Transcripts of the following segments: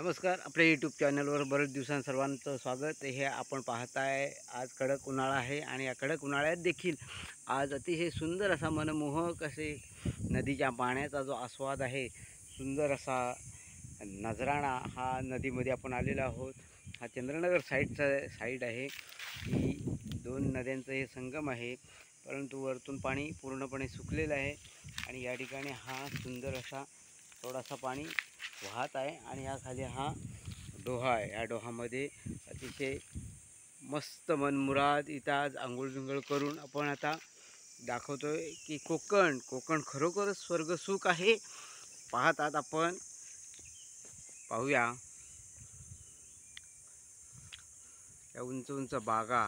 नमस्कार. आपल्या यूट्यूब चॅनलवर बरेच दिवसांनी सर्वांचं स्वागत. हे आपण पाहताय आज कडक उन्हाळा आहे आणि या कडक उन्हाळ्यात देखील आज अतिशय सुंदर असा मनमोहक असे नदीच्या पाण्याचा जो आस्वाद आहे, सुंदर असा नजराणा हा नदीमध्ये आपण आलेलो आहोत. हा चंद्रनगर साईड आहे. ही दोन नद्यांचं हे संगम आहे, परंतु वरतून पाणी पूर्णपणे सुकलेलं आहे आणि या ठिकाणी हा सुंदर असा थोडासा पाणी वाहत आहे आणि या खाली हा डोहा आहे. या डोहामध्ये अतिशय मस्त मनमुराद इथं आज आंघोळ बिंघोळ करून आपण आता दाखवतोय की कोकण खरोखरच स्वर्गसुख आहे. पाहतात आपण पाहूया या उंच उंच बागा,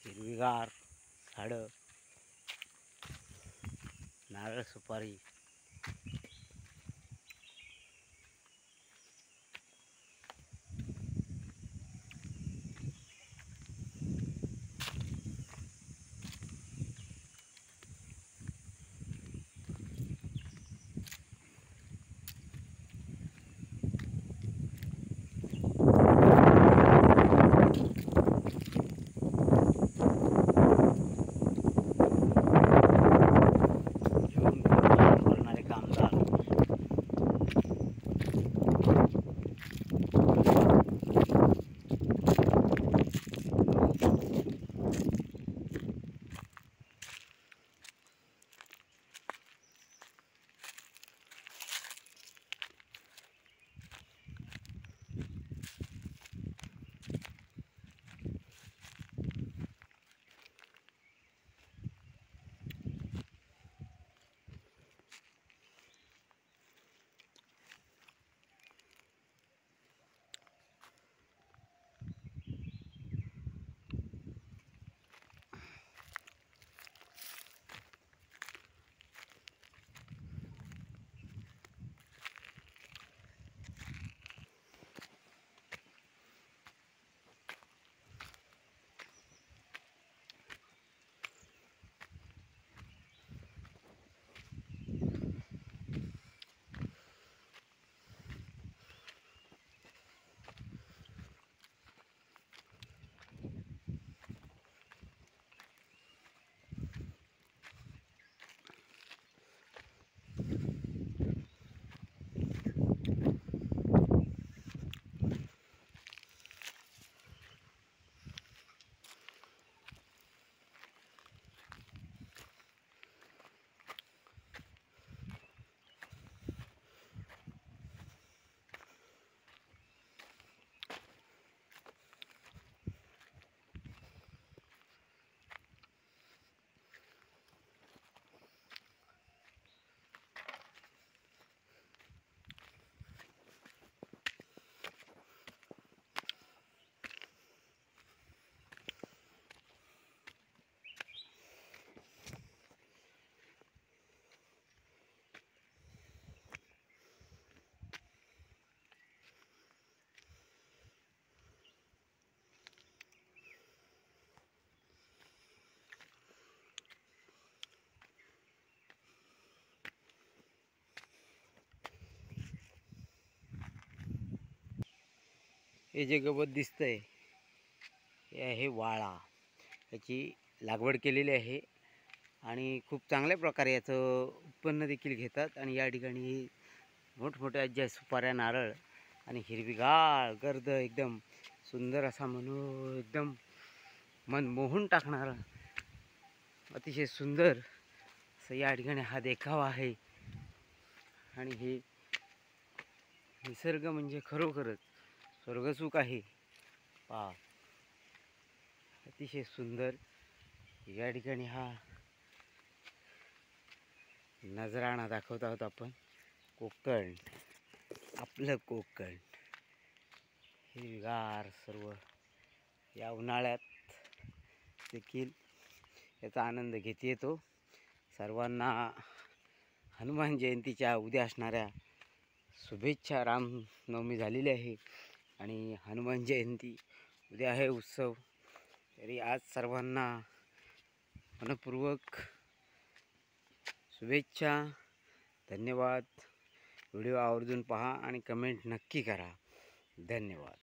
हिरवीगार झाडं, नारळ सुपारी, करणारे कामगार, हे जे गवत दिसतंय हे आहे वाळा. याची लागवड केलेली आहे आणि खूप चांगल्या प्रकारे याचं उत्पन्न देखील घेतात. आणि या ठिकाणी मोठमोठ्या ज्या सुपाऱ्या, नारळ आणि हिरवीगार गर्द एकदम सुंदर असा एकदम मन मोहून टाकणारा अतिशय सुंदर असं या ठिकाणी हा देखावा आहे. आणि हे निसर्ग म्हणजे खरोखरच स्वर्गसुख आहे. पहा, अतिशय सुंदर या ठिकाणी हा नजराणा दाखवत आहोत आपण. कोकण, आपलं कोकण हिरवीगार सर्व या उन्हाळ्यात देखील याचा आनंद घेता येतो. सर्वांना हनुमान जयंतीच्या उद्या असणाऱ्या शुभेच्छा. रामनवमी झालेली आहे आणि हनुमान जयंती उद्या आहे उत्सव. तरी आज सर्वांना मनपूर्वक शुभेच्छा. धन्यवाद. व्हिडिओ आवर्जून पहा आणि कमेंट नक्की करा. धन्यवाद.